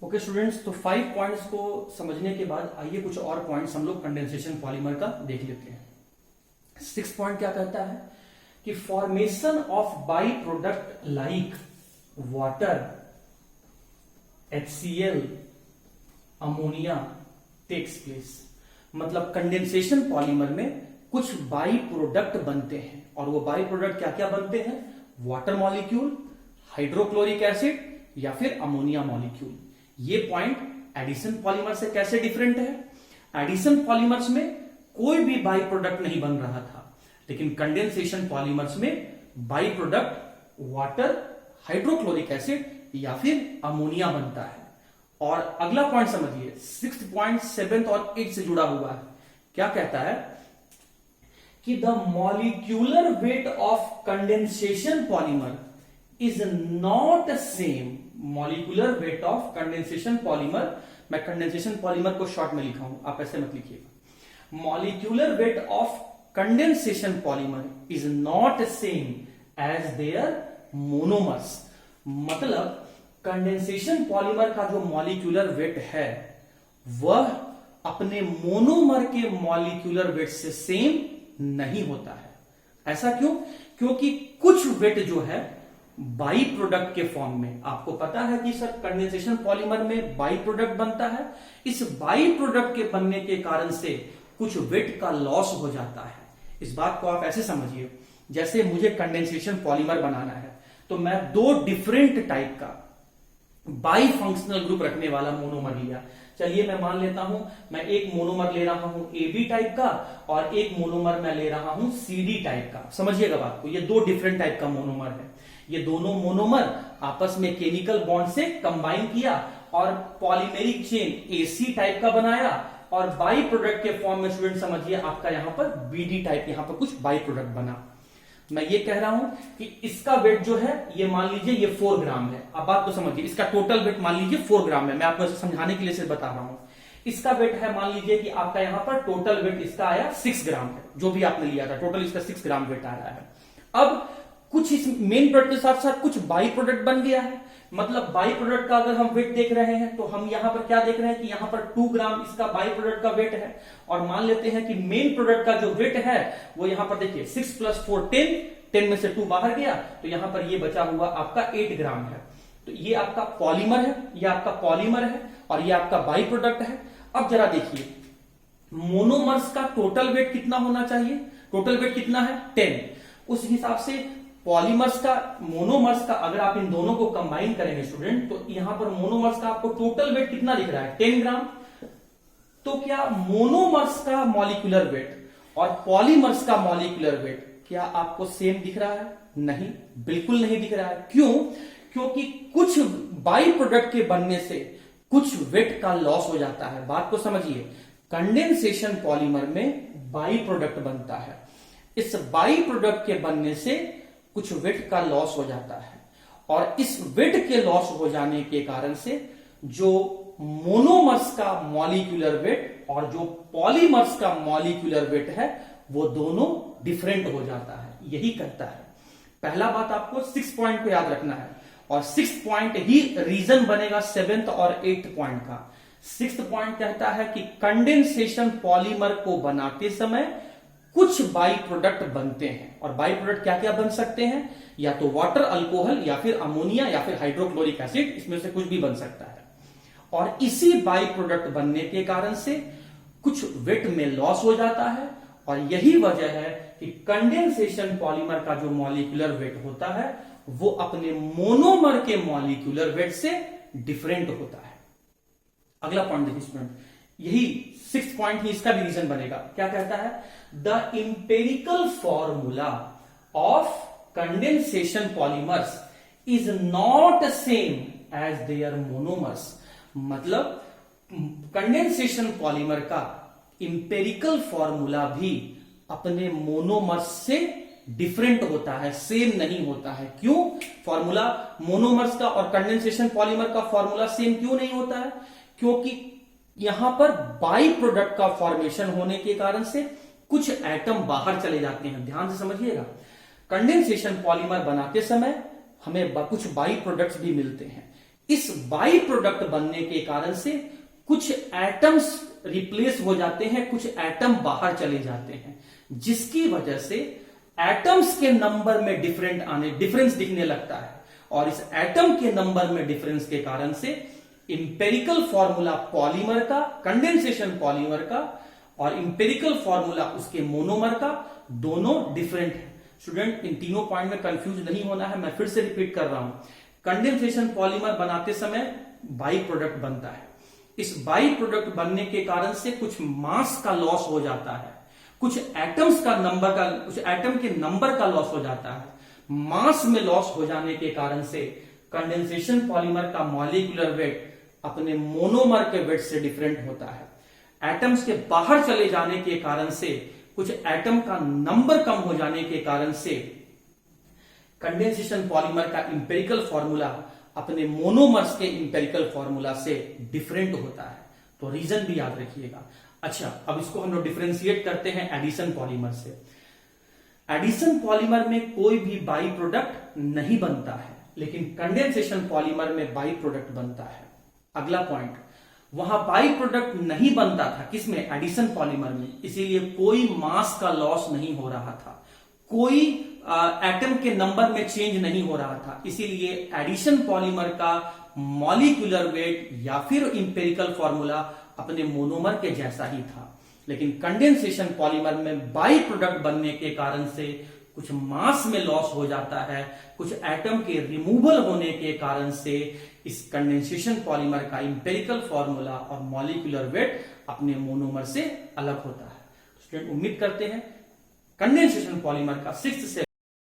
Okay students, तो 5 points को समझने के बाद आइए कुछ और पॉइंट्स हम लोग कंडेंसेशन पॉलीमर का देख लेते हैं। 6 पॉइंट क्या कहता है कि formation of by product like water, HCl, ammonia takes place. मतलब कंडेंसेशन पॉलीमर में कुछ बाई प्रोडक्ट बनते हैं, और वो बाई प्रोडक्ट क्या क्या बनते हैं? वाटर मॉलिक्यूल, हाइड्रोक्लोरिक एसिड या फिर अमोनिया मॉलिक्यूल। ये पॉइंट एडिशन पॉलीमर से कैसे डिफरेंट है? एडिशन पॉलीमर्स में कोई भी बाई प्रोडक्ट नहीं बन रहा था, लेकिन कंडेंसेशन पॉलीमर्स में by product water, hydrochloric acid या फिर अमोनिया बनता है। और अगला पॉइंट समझिए, 6th पॉइंट 7th और 8th से जुड़ा हुआ है। क्या कहता है कि the molecular weight of condensation polymer is not same. Molecular weight of condensation polymer, मैं कंडेंसेशन पॉलीमर को शॉर्ट में लिखा हूं, आप ऐसे मत लिखिएगा। Molecular weight of condensation polymer is not same as their monomers. मतलब कंडेंसेशन पॉलीमर का जो मॉलिक्यूलर वेट है वह अपने मोनोमर के मॉलिक्यूलर वेट से सेम नहीं होता है। ऐसा क्यों? क्योंकि कुछ वेट जो है बाई प्रोडक्ट के फॉर्म में, आपको पता है कि सर कंडेंसेशन पॉलीमर में बाई प्रोडक्ट बनता है। इस बाई प्रोडक्ट के बनने के कारण से कुछ वेट का लॉस हो जाता है। इस बात को आप ऐसे समझिए, जैसे मुझे कंडेंसेशन पॉलीमर बनाना है तो मैं 2 डिफरेंट टाइप का बाई फंक्शनल ग्रुप रखने वाला मोनोमर लिया। चलिए मैं मान लेता हूं, मैं एक मोनोमर ले रहा हूं AB टाइप का और एक मोनोमर मैं ले रहा हूं CD टाइप का। समझिएगा बात को, ये 2 डिफरेंट टाइप का मोनोमर है। ये दोनों मोनोमर आपस में केमिकल बॉन्ड से कंबाइन किया और पॉलीमेरिक चेन AC टाइप का बनाया, और बाई प्रोडक्ट के फॉर्म में स्टूडेंट समझिए आपका यहां पर BD टाइप, यहां पर कुछ बाई प्रोडक्ट बना। मैं ये कह रहा हूं कि इसका वेट जो है ये मान लीजिए ये 4 ग्राम है। अब बात को समझिए, इसका टोटल वेट मान लीजिए 4 ग्राम है। मैं आपको समझाने के लिए सिर्फ बता रहा हूं। इसका वेट है, मान लीजिए कि आपका यहां पर टोटल वेट इसका आया 6 ग्राम है, जो भी आपने लिया था टोटल इसका 6 ग्राम वेट आ रहा है। अब कुछ इस मेन प्रोडक्ट के साथ साथ कुछ बाई प्रोडक्ट बन गया है। मतलब बाई प्रोडक्ट का अगर हम वेट देख रहे हैं तो हम यहां पर क्या देख रहे हैं कि यहां पर 2 ग्राम इसका बाई प्रोडक्ट का वेट है, और मान लेते हैं कि मेन प्रोडक्ट का जो वेट है वो यहां पर देखिए 6 + 4 10 में से 2 बाहर गया, तो यहां पर ये बचा हुआ आपका 8 ग्राम है। तो ये आपका पॉलीमर है, ये आपका पॉलीमर है और ये आपका बाई प्रोडक्ट है। अब जरा देखिए मोनोमर्स का टोटल वेट कितना होना चाहिए? टोटल वेट कितना है? 10। उस हिसाब से पॉलीमर्स का, मोनोमर्स का अगर आप इन दोनों को कंबाइन करेंगे स्टूडेंट, तो यहां पर मोनोमर्स का आपको टोटल वेट कितना दिख रहा है? 10 ग्राम। तो क्या मोनोमर्स का मॉलिक्यूलर वेट और पॉलीमर्स का मॉलिक्यूलर वेट क्या आपको सेम दिख रहा है? नहीं, बिल्कुल नहीं दिख रहा है। क्यों? क्योंकि कुछ बाई प्रोडक्ट के बनने से कुछ वेट का लॉस हो जाता है। बात को समझिए, कंडेंसेशन पॉलीमर में बाई प्रोडक्ट बनता है। इस बाई प्रोडक्ट के बनने से कुछ वेट का लॉस हो जाता है, और इस वेट के लॉस हो जाने के कारण से जो मोनोमर्स का मॉलिक्यूलर वेट और जो पॉलीमर्स का मॉलिक्यूलर वेट है वो दोनों डिफरेंट हो जाता है। यही कहता है। पहला बात आपको 6 पॉइंट को याद रखना है, और 6 पॉइंट ही रीजन बनेगा 7th और 8th पॉइंट का। 6th पॉइंट कहता है कि कंडेंसेशन पॉलीमर को बनाते समय कुछ बाई प्रोडक्ट बनते हैं, और बाई प्रोडक्ट क्या क्या बन सकते हैं? या तो वाटर, अल्कोहल, या फिर अमोनिया, या फिर हाइड्रोक्लोरिक एसिड, इसमें से कुछ भी बन सकता है। और इसी बाई प्रोडक्ट बनने के कारण से कुछ वेट में लॉस हो जाता है, और यही वजह है कि कंडेंसेशन पॉलीमर का जो मॉलिक्यूलर वेट होता है वो अपने मोनोमर के मॉलिक्यूलर वेट से डिफरेंट होता है। अगला पॉइंट देखिए स्टूडेंट, यही 6th पॉइंट ही इसका भी रीजन बनेगा। क्या कहता है? The empirical formula of condensation polymers is not same as their monomers. मतलब कंडेंसेशन पॉलीमर का इंपेरिकल फॉर्मूला भी अपने मोनोमर्स से डिफरेंट होता है, सेम नहीं होता है। क्यों? फॉर्मूला मोनोमर्स का और कंडेंसेशन पॉलीमर का फॉर्मूला सेम क्यों नहीं होता है? क्योंकि यहां पर बाई प्रोडक्ट का फॉर्मेशन होने के कारण से कुछ एटम बाहर चले जाते हैं। ध्यान से समझिएगा, कंडेंसेशन पॉलीमर बनाते समय हमें कुछ बाई प्रोडक्ट्स भी मिलते हैं। इस बाई प्रोडक्ट बनने के कारण से कुछ एटम्स रिप्लेस हो जाते हैं, कुछ एटम बाहर चले जाते हैं, जिसकी वजह से एटम्स के नंबर में डिफरेंस दिखने लगता है। और इस एटम के नंबर में डिफरेंस के कारण से इंपेरिकल फॉर्मूला पॉलीमर का, कंडेंसेशन पॉलीमर का, और इंपेरिकल फॉर्मूला उसके मोनोमर का, दोनों डिफरेंट है। स्टूडेंट, इन तीनों पॉइंट में कंफ्यूज नहीं होना है, मैं फिर से रिपीट कर रहा हूं। कंडेंसेशन पॉलीमर बनाते समय बाई प्रोडक्ट बनता है। इस बाई प्रोडक्ट बनने के कारण से कुछ मास का लॉस हो जाता है, कुछ एटम के नंबर का लॉस हो जाता है। मास में लॉस हो जाने के कारण से कंडेंसेशन पॉलीमर का मॉलिक्यूलर वेट अपने मोनोमर के वेट से डिफरेंट होता है। एटम्स के बाहर चले जाने के कारण से, कुछ एटम का नंबर कम हो जाने के कारण से कंडेंसेशन पॉलीमर का इंपेरिकल फॉर्मूला अपने मोनोमर्स के इंपेरिकल फॉर्मूला से डिफरेंट होता है। तो रीजन भी याद रखिएगा। अच्छा, अब इसको हम लोग डिफरेंशिएट करते हैं एडिशन पॉलीमर से। एडिशन पॉलीमर में कोई भी बाई प्रोडक्ट नहीं बनता है, लेकिन कंडेंसेशन पॉलीमर में बाई प्रोडक्ट बनता है। अगला पॉइंट, वहां बाई प्रोडक्ट नहीं बनता था, किसमें? एडिशन पॉलीमर में, इसीलिए कोई मास का लॉस नहीं हो रहा था, कोई एटम के नंबर में चेंज नहीं हो रहा था, इसीलिए एडिशन पॉलीमर का मॉलिक्यूलर वेट या फिर इंपेरिकल फॉर्मूला अपने मोनोमर के जैसा ही था। लेकिन कंडेंसेशन पॉलीमर में बाई प्रोडक्ट बनने के कारण से कुछ मास में लॉस हो जाता है, कुछ एटम के रिमूवल होने के कारण से इस कंडेंसेशन पॉलीमर का इंपेरिकल फॉर्मूला और मॉलिक्यूलर वेट अपने मोनोमर से अलग होता है। स्टूडेंट, उम्मीद करते हैं कंडेंसेशन पॉलीमर का 6th से